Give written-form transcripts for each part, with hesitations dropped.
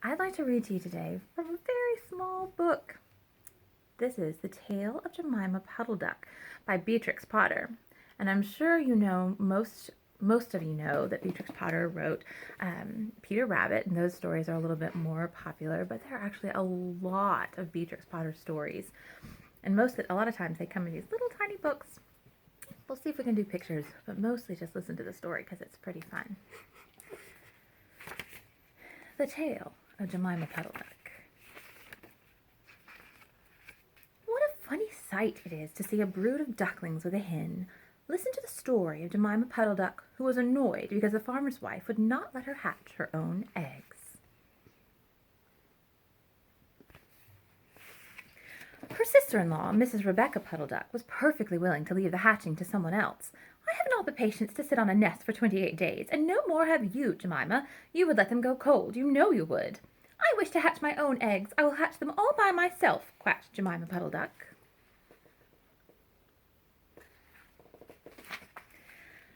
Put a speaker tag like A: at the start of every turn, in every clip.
A: I'd like to read to you today from a very small book. This is The Tale of Jemima Puddleduck by Beatrix Potter. And I'm sure you know, most of you know that Beatrix Potter wrote Peter Rabbit, and those stories are a little bit more popular, but there are actually a lot of Beatrix Potter stories. And a lot of times they come in these little tiny books. We'll see if we can do pictures, but mostly just listen to the story because it's pretty fun. The Tale of Jemima Puddleduck. What a funny sight it is to see a brood of ducklings with a hen. Listen to the story of Jemima Puddleduck, who was annoyed because the farmer's wife would not let her hatch her own eggs. Her sister-in-law, Mrs. Rebecca Puddleduck, was perfectly willing to leave the hatching to someone else. I have not the patience to sit on a nest for 28 days, and no more have you, Jemima. You would let them go cold, you know you would. I wish to hatch my own eggs. I will hatch them all by myself, quacked Jemima Puddleduck.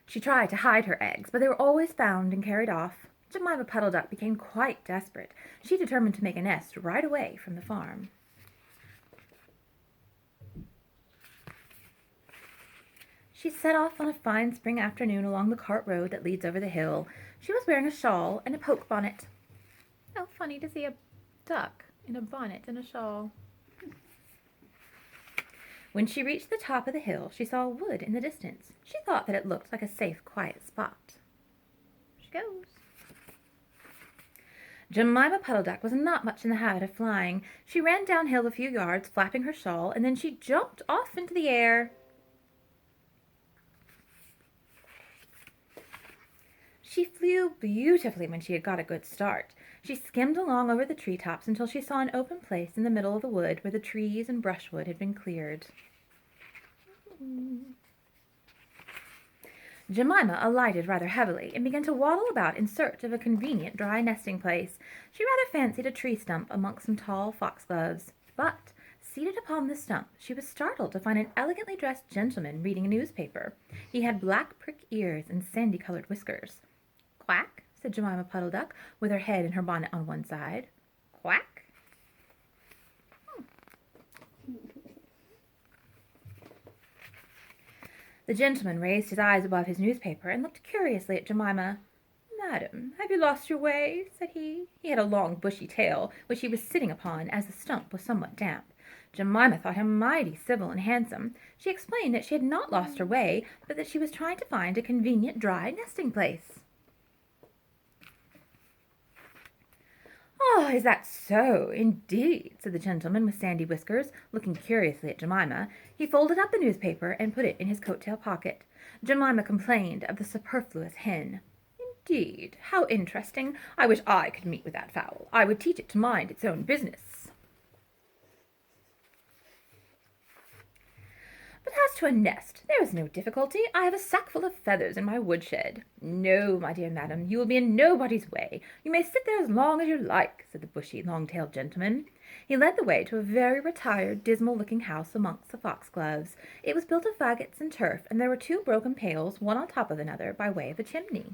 A: She tried to hide her eggs, but they were always found and carried off. Jemima Puddleduck became quite desperate. She determined to make a nest right away from the farm. She set off on a fine spring afternoon along the cart road that leads over the hill. She was wearing a shawl and a poke bonnet. How funny to see a duck in a bonnet and a shawl. When she reached the top of the hill, she saw a wood in the distance. She thought that it looked like a safe, quiet spot. She goes. Jemima Puddleduck was not much in the habit of flying. She ran downhill a few yards, flapping her shawl, and then she jumped off into the air. She flew beautifully when she had got a good start. She skimmed along over the treetops until she saw an open place in the middle of the wood where the trees and brushwood had been cleared. Jemima alighted rather heavily and began to waddle about in search of a convenient dry nesting place. She rather fancied a tree stump amongst some tall foxgloves. But, seated upon the stump, she was startled to find an elegantly dressed gentleman reading a newspaper. He had black prick ears and sandy-colored whiskers. "Quack," said Jemima Puddleduck, with her head and her bonnet on one side. "Quack." The gentleman raised his eyes above his newspaper and looked curiously at Jemima. "Madam, have you lost your way?" said he. He had a long bushy tail, which he was sitting upon, as the stump was somewhat damp. Jemima thought him mighty civil and handsome. She explained that she had not lost her way, but that she was trying to find a convenient dry nesting place. "Oh, is that so, indeed?" said the gentleman with sandy whiskers, looking curiously at Jemima. He folded up the newspaper and put it in his coat-tail pocket. Jemima complained of the superfluous hen. "Indeed, how interesting! I wish I could meet with that fowl. I would teach it to mind its own business." "But as to a nest, there is no difficulty. I have a sackful of feathers in my woodshed." "No, my dear madam, you will be in nobody's way. You may sit there as long as you like," said the bushy, long-tailed gentleman. He led the way to a very retired, dismal-looking house amongst the foxgloves. It was built of faggots and turf, and there were two broken pails, one on top of another, by way of a chimney.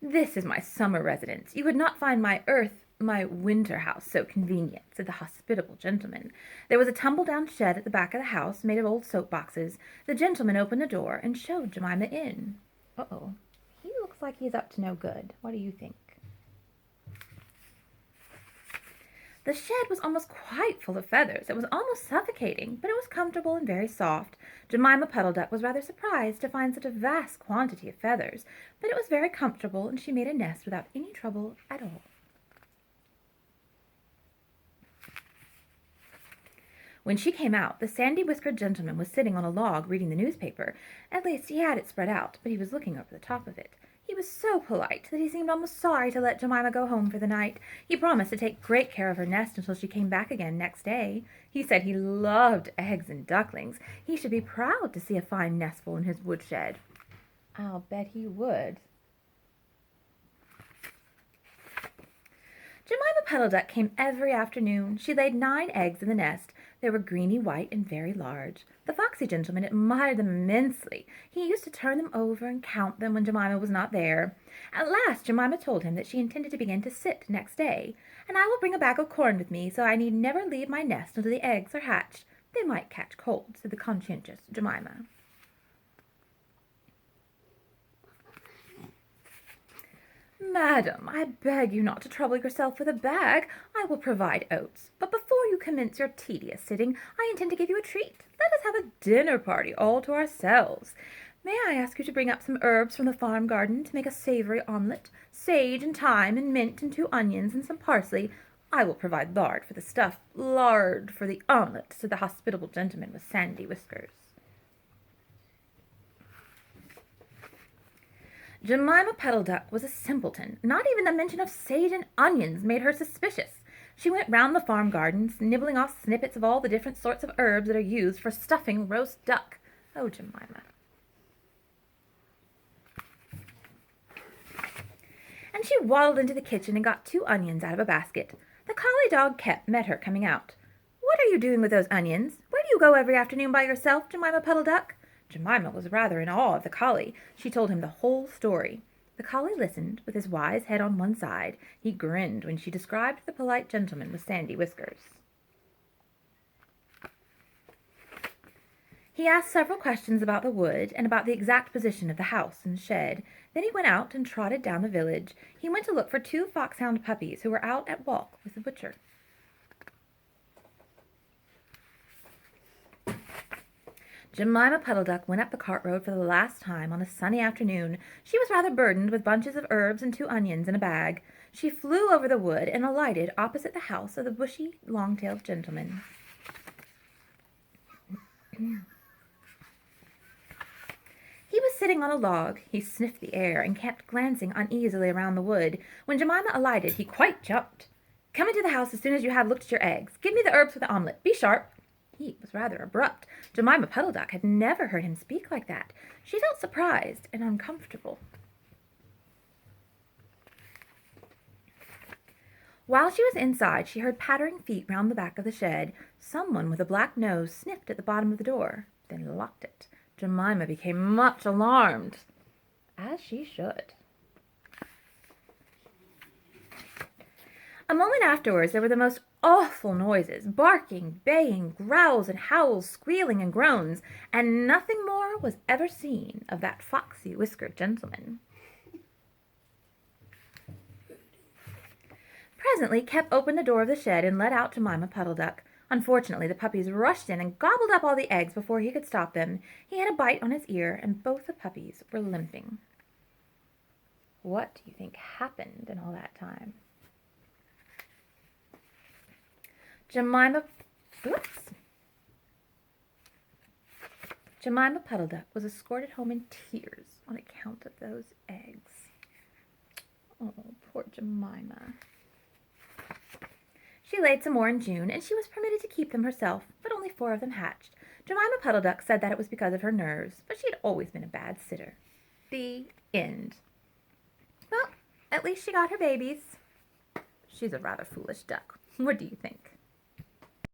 A: "This is my summer residence. You would not find my winter house so convenient," said the hospitable gentleman. There was a tumble-down shed at the back of the house, made of old soap-boxes. The gentleman opened the door and showed Jemima in. Uh-oh. He looks like he's up to no good. What do you think? The shed was almost quite full of feathers. It was almost suffocating, but it was comfortable and very soft. Jemima Puddleduck was rather surprised to find such a vast quantity of feathers, but it was very comfortable, and she made a nest without any trouble at all. When she came out, the sandy-whiskered gentleman was sitting on a log reading the newspaper. At least he had it spread out, but he was looking over the top of it. He was so polite that he seemed almost sorry to let Jemima go home for the night. He promised to take great care of her nest until she came back again next day. He said he loved eggs and ducklings. He should be proud to see a fine nestful in his woodshed. I'll bet he would. Jemima Puddleduck came every afternoon. She laid 9 eggs in the nest. They were greeny white and very large. The foxy gentleman admired them immensely. He used to turn them over and count them when Jemima was not there. At last Jemima told him that she intended to begin to sit next day. "And I will bring a bag of corn with me, so I need never leave my nest until the eggs are hatched. They might catch cold," said the conscientious Jemima. "Madam, I beg you not to trouble yourself with a bag. I will provide oats. But before you commence your tedious sitting, I intend to give you a treat. Let us have a dinner party all to ourselves. May I ask you to bring up some herbs from the farm garden to make a savory omelet? Sage and thyme and mint and 2 onions and some parsley. I will provide lard for the stuff." "Lard for the omelet," said the hospitable gentleman with sandy whiskers. Jemima Puddleduck was a simpleton. Not even the mention of sage and onions made her suspicious. She went round the farm gardens, nibbling off snippets of all the different sorts of herbs that are used for stuffing roast duck. Oh, Jemima. And she waddled into the kitchen and got 2 onions out of a basket. The collie dog met her coming out. "What are you doing with those onions? Where do you go every afternoon by yourself, Jemima Puddleduck?" Jemima was rather in awe of the collie. She told him the whole story. The collie listened, with his wise head on one side. He grinned when she described the polite gentleman with sandy whiskers. He asked several questions about the wood and about the exact position of the house and shed. Then he went out and trotted down the village. He went to look for 2 foxhound puppies who were out at walk with the butcher. Jemima Puddleduck went up the cart road for the last time on a sunny afternoon. She was rather burdened with bunches of herbs and 2 onions in a bag. She flew over the wood and alighted opposite the house of the bushy, long-tailed gentleman. He was sitting on a log. He sniffed the air and kept glancing uneasily around the wood. When Jemima alighted, he quite jumped. "Come into the house as soon as you have looked at your eggs. Give me the herbs for the omelet. Be sharp." He was rather abrupt. Jemima Puddleduck had never heard him speak like that. She felt surprised and uncomfortable. While she was inside, she heard pattering feet round the back of the shed. Someone with a black nose sniffed at the bottom of the door, then locked it. Jemima became much alarmed, as she should. A moment afterwards there were the most awful noises, barking, baying, growls and howls, squealing and groans, and nothing more was ever seen of that foxy whiskered gentleman. Presently Kep opened the door of the shed and let out Jemima Puddleduck. Unfortunately, the puppies rushed in and gobbled up all the eggs before he could stop them. He had a bite on his ear, and both the puppies were limping. What do you think happened in all that time? Jemima Puddleduck was escorted home in tears on account of those eggs. Oh, poor Jemima. She laid some more in June, and she was permitted to keep them herself, but only 4 of them hatched. Jemima Puddleduck said that it was because of her nerves, but she had always been a bad sitter. The end. Well, at least she got her babies. She's a rather foolish duck. What do you think?